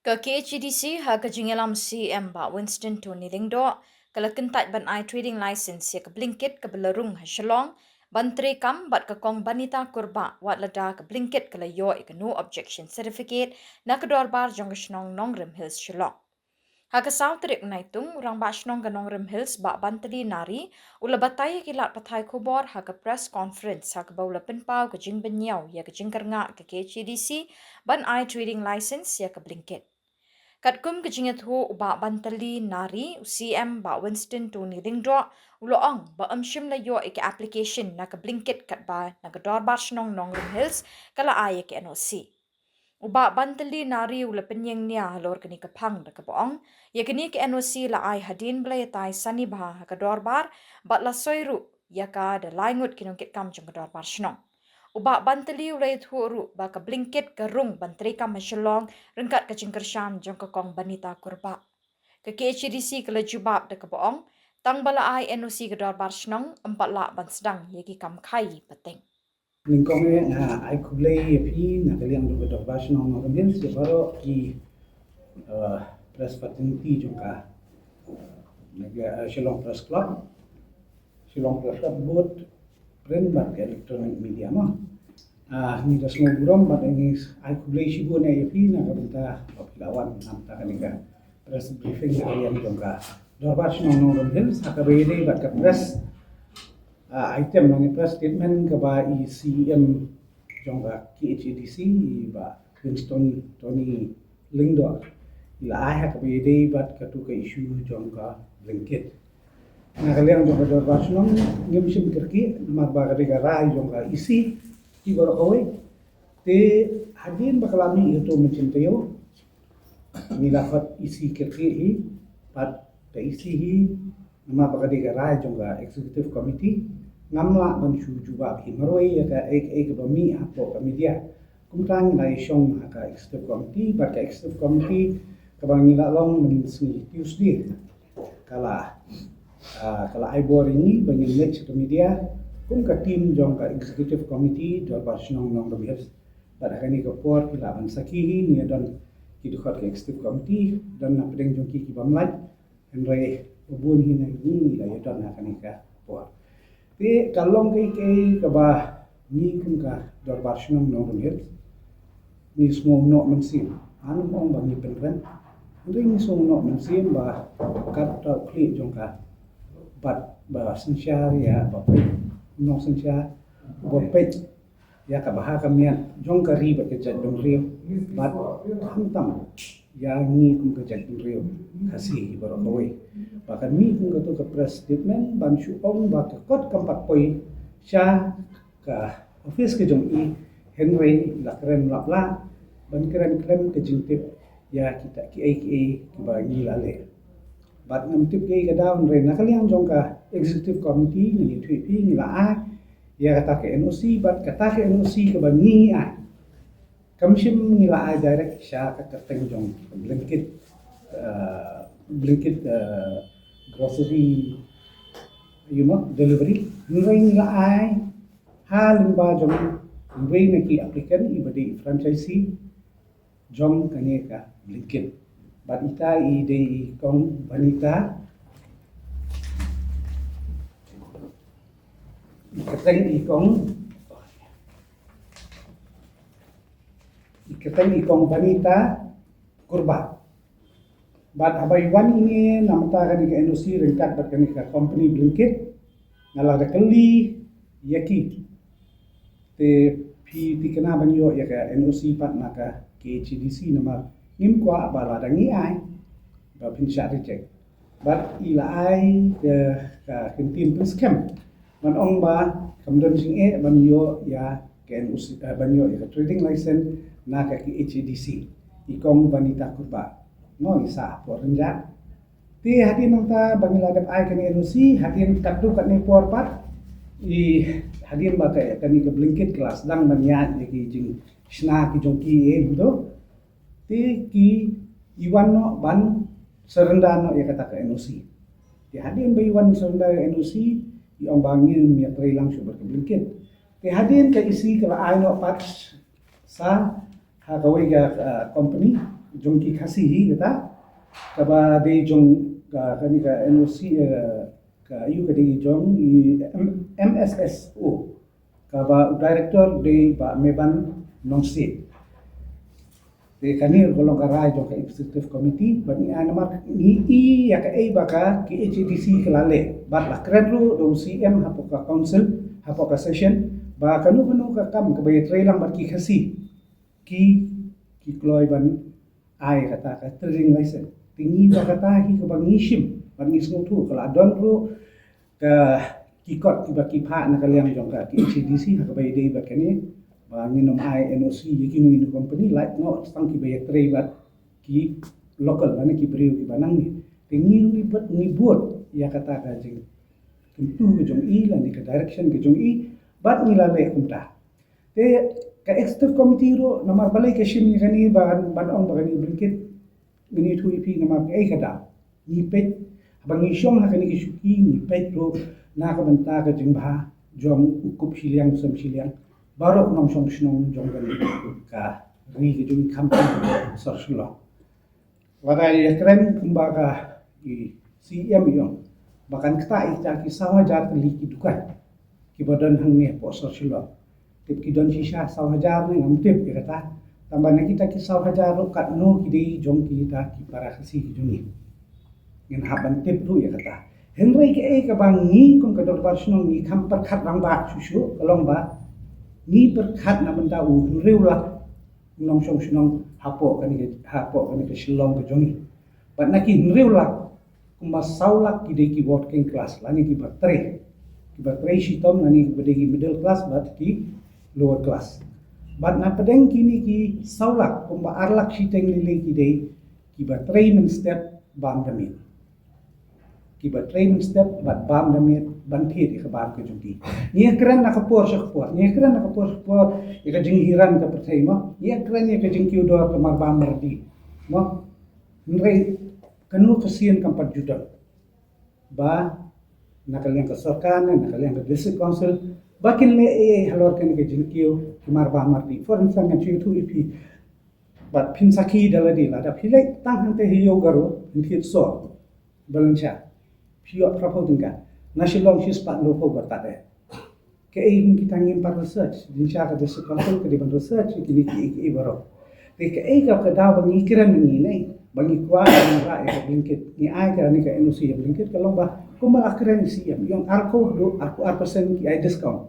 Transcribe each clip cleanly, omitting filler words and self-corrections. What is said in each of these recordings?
Ka KHDC ha ka jingelam CM ba Winston Tony Lingdo kala kentat ban I trading license ya ka blinket ka belarung ha shalong bantre kam bat ka kong banita kurba wat lada ka blinket kala yo ka no objection certificate na ka dorbar jong shnong nongrem hills shalong. Haka Southrik naitung urang ba shnong ka nongrem hills ba bantali nari ula batay kilat patay kubor haka press conference haka baula penpau ka jing benyaw ya ka jingkar nga ka KHDC ban I trading license ya ka blinket. Katkum kejingat ho uba bantali nari CM ba Winston Tony Lingdo uloong ba amshim la yo ke application na ka blinket kat ba na ka dorbar shnong nongrem hills kala ay ke NOC. Uba bantali nari ula penyeng niya halor kani ka pang da ka boong ya kani ke NOC la ay hadin blay tay sani bah ka dorbar bat la soiru ya ka da laingut kinong kit kam jong ka dorbar shnong. Uba bantali ulay thuru ba ka blinket ka rung bantri ka masyalong rengkat ka cingkershan jong ka kong banita kurba. Ka KHDC ka lajubab da ka boong tang bala ay NOC ka dorbar shnong empat la ban sedang yagi kam kai pateng. Ningkong ay kublay pi na kaliang do do bash no no gamil si baro ki press patenti juga naga Shillong Press Club board print bat electronic media ma ni das mo buram bat ini ay kublay si bu na pi na kabita lawan namta kaniga press briefing kalian juga do bash no no gamil sa kabede bat ka press item ng press statement ka ba ECM jong ka KHDC ba Winston Tony Lingdo ila ay ka ba day bat ka to ka issue jong ka blanket na kaliang jong ka dorbasyong ngim sim kirki magba ka diga ray jong ka isi ibaro kaway te hadin bakalami ito mention tayo nilakot isi kirki pat ka isi nama bakadiga ray jong ka executive committee ngamla ban shu juba ki maroi ya ka ek bami apo ka media kumtang na isyong ka executive committee ba ka executive committee ka bangila long min Tuesday kala ay boring ni bangin next media kum ka team jong ka executive committee do basnong nong rabihas pada kani ka por kila ban sakihi ni dan kidukhat ka executive committee dan na pedeng jong ki bamlat henry ubun hina ni la yadon na kani ka por Ti kalong kay kaba ni kum ka dorbar shnong no rumir ni smong no mansim anu mo bang ni penren ndi ni smong no mansim ba kat ta kli jong ka bat ba sinsya ya ba pe no sinsya ba pe ya ka baha kamian jong ka ri ba ke jat dong rio bat tam ya ni kum ka jat dong rio kasih baro kawai bahkan mi kung kato ka press statement ban syuong ba ka kot kampat poi siya ka office ke jong i Henry la keren lapla ban keren klem ke jingtip ya kita ki ba ngi lale bat ngam tip ke dawn re nakaliang jong ka executive committee ni thui pi ngi la a ya kata ke NOC bat kata ke NOC ka ba ngi a kamshim ngi la a direct siya ka kateng jong blanket grocery delivery ngai nga ai halin ba jom ngai na ki applicant ibadi franchisee jom kane ka blinket bat ita I de kong banita ikateng ikong banita kurba bat abay wan ini namta kani ka NOC ringkat bat kani ka company blanket nala da kali yaki te pi tikana banyo ya ka NOC pat naka KHDC nama ngim kwa abala da ngi ai ba pinsya reject bat ila ai ka kentin pun scam man ong ba kamdon sing banyo ya ka NOC banyo ya ka trading license naka KHDC ikong banita kurba no isa por renjak ti hadin nangta bangiladap ay kani NOC hadin kaddu kat ni por pat I hadin ba kay kani ka blanket kelas dang banyan ki jing sna ki jong ki budo ti ki iwan no ban serenda no ya kata ka NOC ti hadin ba iwan serenda NOC iong bangin mi tray lang syubar ka blanket ti hadin ka isi kala ay no pat sa hakaway ka company jong ki khasi kata kaba de jong ka kani ka NOC ka ayu ka de jong MSSO kaba director de ba meban nongsi de kani golong karai jong ka executive committee ba ni anamar ni I ya ka ai baka ki HDC kelale ba la kredru do CM hapoka council hapoka session ba kanu ka kam ka bay trailang ba ki khasi ki kloy ban ai kata ka trading license tingi ba kata hi ka bang ishim ban ismo tu kala don ro ka kikot ba ki pha na kaliang jong ka ki HDC ka bay dei ba kani ba nginom ai NOC yikinu inu company like no stang ki bay trade ba ki local ani ki brio ki banang ni tingi ni buat ya kata ka jing tentu jong I la ni ka direction ke jong I bat nilale kumta te ka executive committee ro namar balai ke shim ni kani ban on bagani brinket mini tu ipi namar ai kada ni pet abang ni shong ha kani ki ni pet ro na ka banta ka jingba jom ukup siliang sam siliang baro nom shong shnong jong kani ka ri ke jong campaign sor shlo wada ya kren kumbaga I CM yong bahkan kita ita ki sawa jar li ki dukan ki badan hang ne po sor shlo tip ki don shisha 1,000 ni ngam tip kata tambah na kita ki 1,000 ro kat no ki dei jong ki ta ki para khasi ki jongi ngin haban tip ru ya kata henry ke e ka bang ni kum ka dor bar snong ni kham par khat bang ba shushu kalong ba ni per khat na benda u rew la nong shong snong hapo kani ke shilong ke jongi bat na ki rew la kumba saulak ki dei ki working class lani ki batre shitom nani ki dei middle class bat ki lower class. But na pedeng kini ki saulak kumba arlak shiteng lili ki dei ki ba training step bam damit. Ki ba training step bat bam damit banthi di kabar ke jungki. Nia keren na kapor shakpor. Nia keren na kapor shakpor ika jinghiran ka perthai mo. Nia keren ika jingki udor ka marbam mardi. Mo nrei kanu kasian kampat judang. Ba nakaliang ka sarkana nakaliang ka district council bakin le halor kan ke jinkio kimar ba mardi for instance kan tu ipi bat pin saki daladi la da phile tang hante hiyo garo hinthit so balancha pio prapo dingka nasilong sis pat lo ko batade ke hum kita ngin par research dinsha ka district council ke diban research kini ki baro te ke ka daw bangi kiran ni nei bangi kwa ra e blinket ni ai ka ni ka NOC ya blinket kalau ba kumal akren siam yung arko do arko persen ki ai discount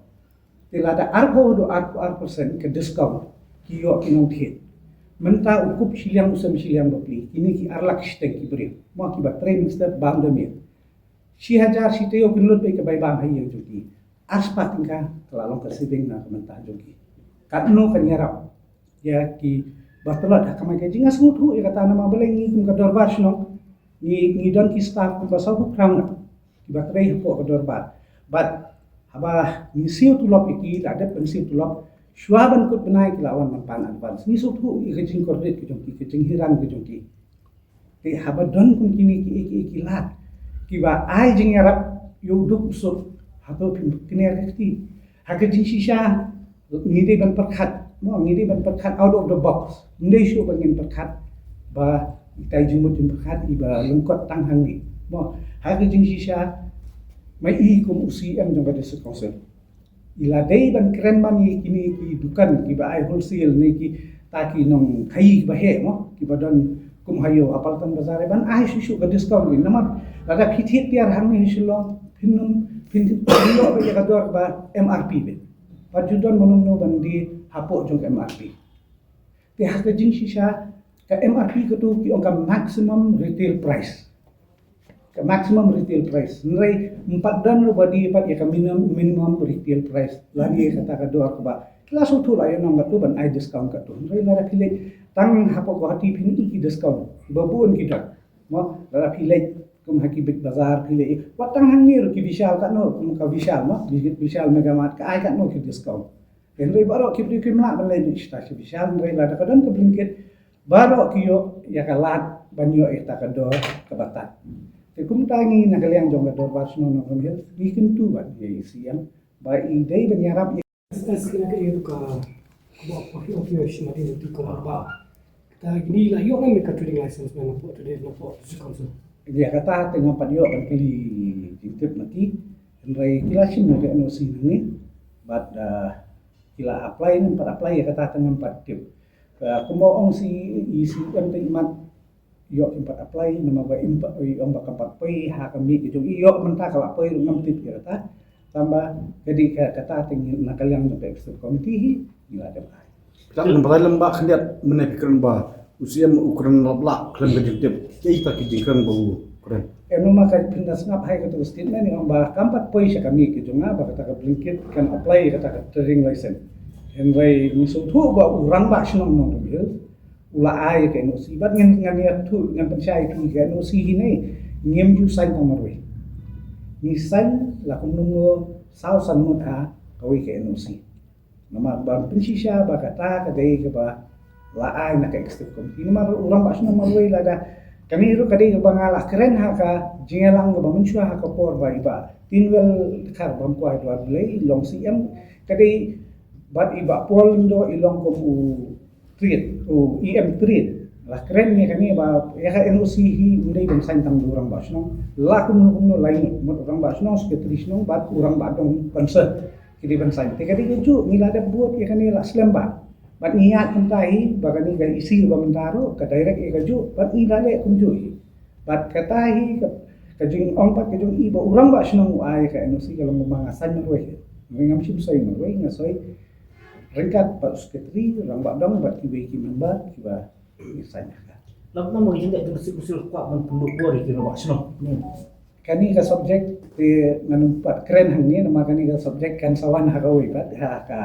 tilada arko do arko persen ke discount ki yo kinong thit menta ukup siliang usam siliang bapli kini ki arlak steng ki bri mo ki ba training step bang de mit 6,000 site yo kinlut pe ke bai bang hai yang juki aspa tingka kelalong ke sibing na menta juki katno kan yarap ya ki batla kamai ke jingas mutu e kata nama belengi kum ka dorbar shno ni don ki staff kum ba sabu krang baterai hapo kedorbat bat haba nisiu tulop iki ada pensiu tulop shuaban kut benai kelawan mampan advance ni sutu ikejing kordet kejing hiran kejongki te haba don kun kini ki lat ki ba ai jing yarap yuduk usuk hato kini rekti hakejing shisha ngide ban perkhat mo ngide ban perkhat out of the box ndai shu bangin perkhat ba itai jumut perkhat iba lengkot tanghang ni mo hakejing shisha mai I kum UCM jong pada sekonsel ila dei ban keren man kini ki dukan ki ba ai wholesale ni ki taki nong khai ba he mo ki badan kum hayo apaltan bazar ban ai susu ka discount ni nama lada phithit tiar hang ni shilong phinum yo ba ka dor ba MRP be pajudon monong no bandi hapo jong MRP te hakka jing shisha ka MRP ka tu ki ongka maximum retail price ka maximum retail price nrai 4 dan lo badi pat ya ka minimum retail price lagi kata ka dor ka ba kelas utul ayo nang tu ban ai discount ka tu nrai lara pilih tang hapo ko hati pin ki discount babun kita mo lara pilih kum haki big bazar pilih watang hangir ki vishal ka no kum ka vishal mo vishal megamat ka ai ka no ki discount nrai baro ki pri kimla ban lai sta ki vishal nrai lara ka dan ka blinket baro ki yo ya ka lat banyo eta ka dor ka batat kum tangi na kaliang jong dor basno no kamil ni kentu ban ye siang ba I dei banyarap Sekarang kerja tu ka buat pakai office mati tu ka ba Ta gini lah yo kan mereka trading license mana po today no po council. Dia kata tengah padio kan kali jintip mati. Andai kila sim nak NOC ni, but kila apply ni empat apply ya kata tengah empat tip. Kumau ong si isi kan mat yo empat apply nama ba empat om ba empat pay ha kami gitu iyo mentah kalau apa ngam tip ya kata tambah jadi kata tinggi nakalang sampai executive committee gila ada baik. Tak nampak lembak kendiat menepikan bah usia ukuran labla kelam kejutip kita kijingkan bau keren. Eno maka pindah ngap hai kata statement ni amba kampat poi sya kami ke jonga ba kata blinket kan apply kata trading license. Enrai misu tu ba urang ba snong nong bil ula ai ke NOC bat ngan ya tu ngan pensai tu ke NOC ni ngem ju sai tamarwe. Ni sai la kumnungo sau san mut ha kawi ke NOC. Nama ba pensisya ba kata kadai ke ba la ai nak executive committee nama urang ba snong marwe la da kami itu kadang bangalah keren haka jingelang ke bamuncua haka por ba iba tinwel kar bamkuai dua belai long CM kadang bat iba pol ndo ilong ko treat EM treat lah keren ni kami ba ya ka NOC hi undai bang sain tang urang ba snong la kumno lain mot urang ba snong sekretari snong bat urang ba dong panse kidi bang sain te kadang ju ngila ada buat ya kani la slemba bat niat kuntahi bagani ga isi ba mentaro ka direct e kaju bat ni lale kunjui bat katahi ka jing ong pat ka jing iba urang ba snong ai ka NOC kalau memangasan merwe ngam sim sai merwe ngasoi ringkat pat sekretari urang ba dong bat ki ki member ki ba isanya ka Lama mau jindak tu usul kuat mempenduk bori kira bak senang. kani ka subject te nganumpat keren hangni nama kani ka subject kan sawan hakawi bat ha ka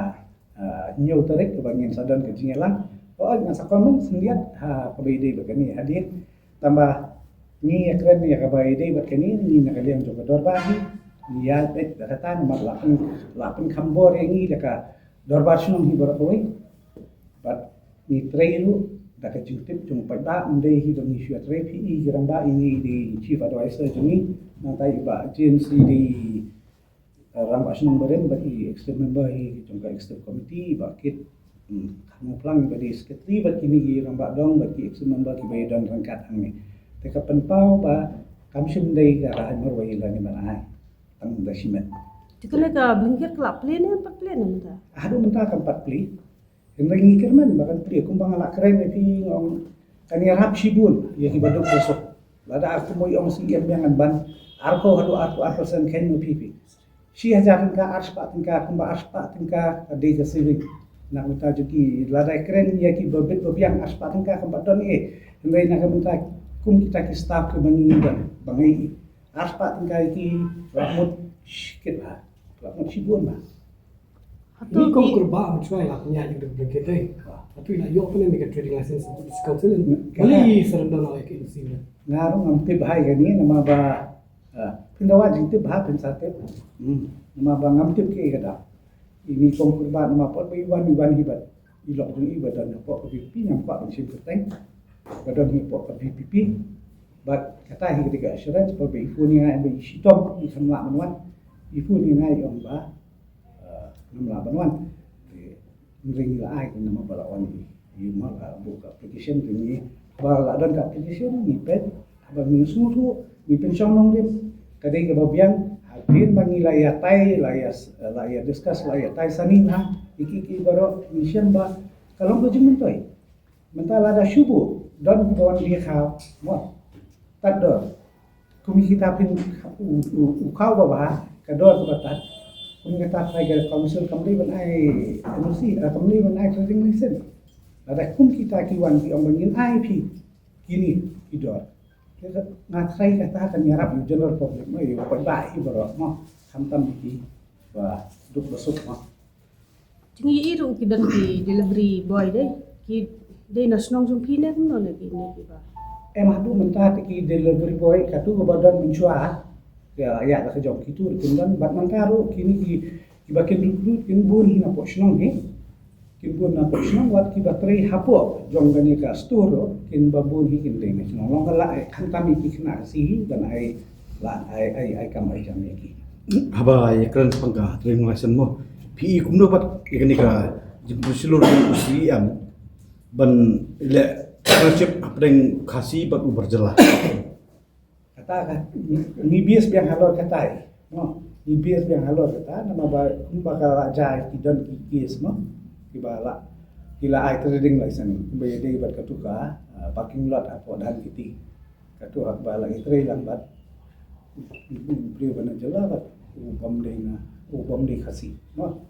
nyau tarik ke bangin sadan ke jingelang ngan sakomen sendiat ha kabaide begani hadir tambah ni keren ni kabaide begani ni nak kalian juga dorbahi ni ya bet kata nama lapan kambor yang ni deka dorbar sunung hi borakoi bat ni trailu daka jungtip jung pada mendai hi dong isu tre pi geramba ini di chief advisor juni nantai ba agency di ram asunung beren bagi executive member hi jungka executive committee bakit kamu pelang bagi sekretari bagi ni rambak dong bagi executive member ki bayi don rangkat angni teka penpau ba kami sumdai ka rahan merwai la ni manai tang dasimen Tikala ka blinker kelap play ni empat play ni mata. adu mentah kan 4 pli henry kirman bahkan pli kumbang ala keren ni ngong kani rap sibun ya hibaduk besok lada aku moi ong CM yang ban arko hadu arko sen ken no pipi si hajaran ka arspa tingka kumba arspa tingka ade ka civic nak minta juki lada keren ya ki babit babiang arspa tingka kumba don henry nak minta kum kita ki staff ke bangi dan bangai arspa tingka ki ramut sikit lah ramut sibun lah Ni kau kurba macam lah punya yang blanket deh. Tapi lah yo pun mereka trading license untuk council ni. Kali serendam lah ke NOC ni. ngaruh ngamti bahai gani nama ba pindawa jingti bah pensate nama ba ngamti ke kada ini konkurban nama pot iwan hibat ilok jung ibadan pot PPP nampak pensim keteng badan hi pot PPP bat kata hi ketika assurance pot ifu ni ngai bi sitom i samla manwan ifu ni ngai om ba namla manwan ring la ai nama balawan ni mal buka application ni ba dan ka application ni pet ba mi sutu ni pension nong dem kadai ke babiang hadir mangila ya tai la ya discuss la ya tai sanin ha iki baro ni syamba kalau ko jing mentoi mentala da shubu don kawan dia khaw mo tador kumi kita pin ukau ba kador ko batat kumi kata tiger council kamli ban ai NOC kamli ban ai trading license ada kum kita kiwan ki om bangin IP kini idor kita ngatrai kata akan nyarap general public mo yo pa ba ibaro mo hamtam ki ba duk besuk mo Tinggi iru ki dan ki delivery boy deh. Ki deh nasional jumpi ni kan lagi ni ba. emah du mentah ki delivery boy katu ke badan mencua ya ya ka jom kitu kundan bat mantaru kini ki bakin dulu kin bun hina po snong he kin bun na po snong wat ki bateri hapo jong gani ka sturo kin babun hi kin dei snong long kala kan kami ki kena si dan ai la ai kam ai jam ki Haba ya keren pangka trading license mo. PE kumno pat ikan ika jemput seluruh UCM ban ile partnership apa yang kasih buat berjelas. Kata kan ni bias yang halor kata no ni bias yang halor kata nama bakal aja kidon kikis no kibala kila ai trading license be de bat katuka parking lot apa dan kiti katu hak bala itre lambat beliau bana jela bat ubam de khasi no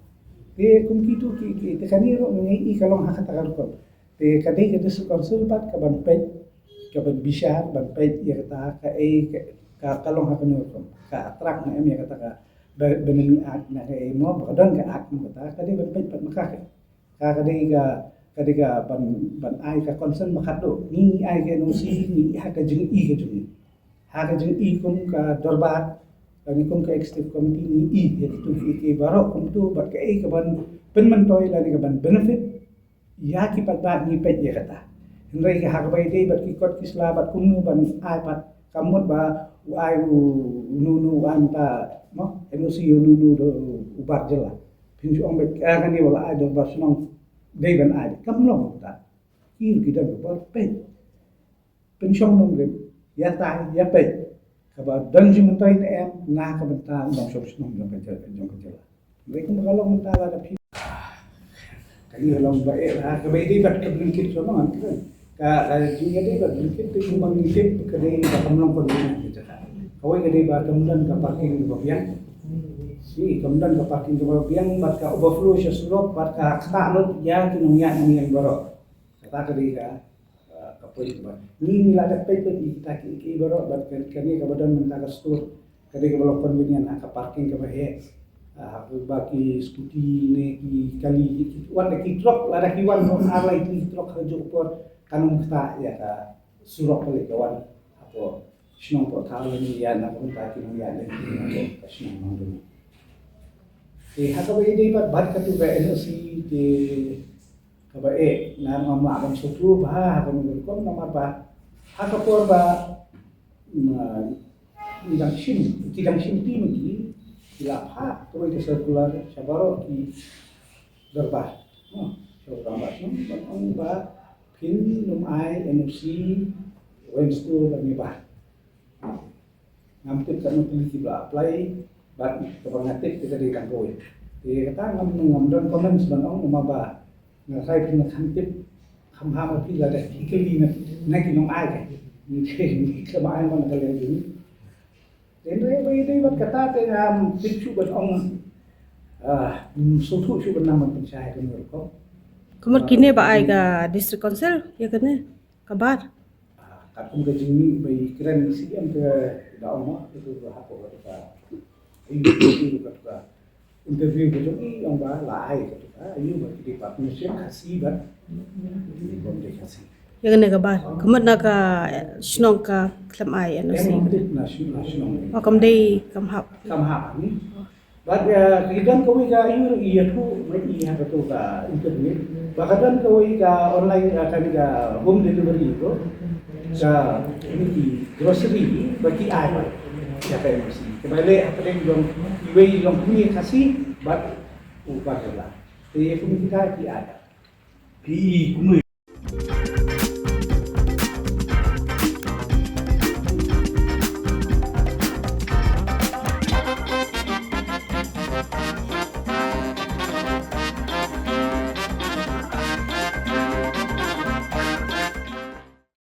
te kum kitu ki te kaniro ngai kalong hak kata kan te kadai ke su konsul bat kaban pej kaban bishar ban pej ya kata ka kalong hak no ka atrak na em ya kata ka benemi at na ke mo bakadon ka at mo kata kadai ban pej pat makake kadai ban ai ka concern makado ni ai ke no si ni ha ka jeng i ke jeng ha ka jeng i kum ka dorbat kami kum ka executive committee ni i ya tu ke baro kum tu bat ka ka ban penmentoi la ni ka ban benefit ya ki pat ba ni pet ya kata Henry ka ha ka bai dei bat ki kot ki sla bat kum nu ban ai pat kamut ba ai nu anta no eno si nu do ubat jela pinju ong bet ka ni wala ai do ba sunong dei ban ai kam long ta ki kita ba pet pensiong nong rem ya ta ya pet ka ba dan ji mentai ne em na ka benta dong shop sunong jong ka jela mereka mengalong mentala da pi kali halong ba ka bai dei bat ka blinket so no ka ji dei bat blinket tu cuma ngitip ka dei ba kam long ko ni ka kawai ka dei ba kemudian ka parking ba biang si kemudian ke parking ke biang bat ka overflow sa sulok bat ka kata ya kinong ya yang baro kata ka di ka kapoy ba ni nila da pay kita ki baro bat kani ka badan menta ka store kadi ka balo convenient ka parking ka bahe baki scooty ne ki kali wan ki truck la ki wan no arlai ki truck ha jo por kanung kata ya ka surok pale kawan apo sinong po talo ni ya na kung ta kinong ya ni ka sinong no haka ba hindi bat katu ba NOC di kaba na mama kan sutu ba haka mo ko na mapa haka por ba idang sim ti magi ila ha to ito circular sa baro ki darba no so ramba no ang ba pin num ai NOC Wednesday ni ba ngamtit kan pilih ba apply bat kebangatik kita di kampung kata ngam don comments ban ong maba na sai pin khantip kham ha ma pi la da ki na ki nong ai ka ni ke ma ai ma ka le ni den re bai dei bat kata te am pichu ban ong so thu chu ban nam ban sai ka nur ko Kamar kini ba ai ga district council ya kene kabar. kat kum ka jing bai kren si am ke da ong ma itu ha ko ka interview betul ni yang bah lai gitu ayu bagi partnership kasih bat bom de kasih Ya kene kabar. Kamar na ka snong ka klam ai ano si. nasional Kam dei kam hap. kamha ni bat kidan ko ga ayu iya tu mai iya betul ka interview bakadan ko ga online kan ga home delivery itu sa ini grocery bagi ai ya kayak mesti kembali apa yang belum iway belum punya kasih bat upah lah jadi kita ada pi